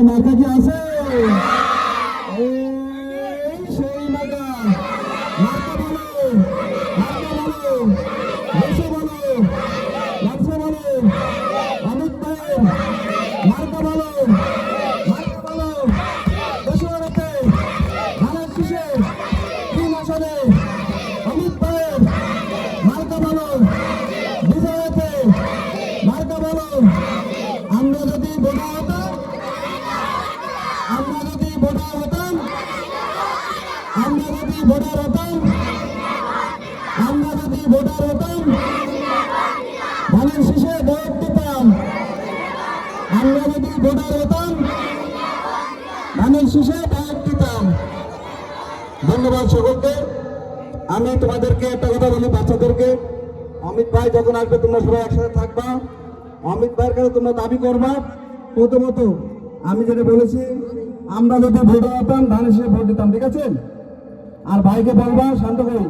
মার্কা কি আছে? সেই মার্কা, মার্কা বলো, মার্কা বলো, দেশে বলো, রাজ্যে বলো, অমিত ভাইয়ের মার্কা বলো, মার্কা বলো, দেশে ধানের শীষে 3 আসনে অমিত ভাইয়ের মার্কা বলো, বিজয়তে মার্কা বলো। আমরা যদি ভোটার হতাম, আমরা যদি ভোটার হতাম, আমরা যদি ভোটার হতাম, আমরা যদি ভোটার হতাম, ধানের শীষে ভোট দিতাম। আমরা যদি ভোটার হতাম, ধানের শীষে ভোট দিতাম। ধন্যবাদ সকলকে। আমি তোমাদেরকে একটা কথা বলি, বাচ্চাদেরকে, অমিত ভাই যখন আসবে তোমরা সবাই একসাথে থাকবা। অমিত ভাইয়ের কাছে তোমরা দাবি করবা প্রথমত আমি যেটা বলেছি, আমরা যদি ভোটার হতাম ধানের শীষে ভোট দিতাম, ঠিক আছে? আর ভাইকে বলবা শান্ত করি।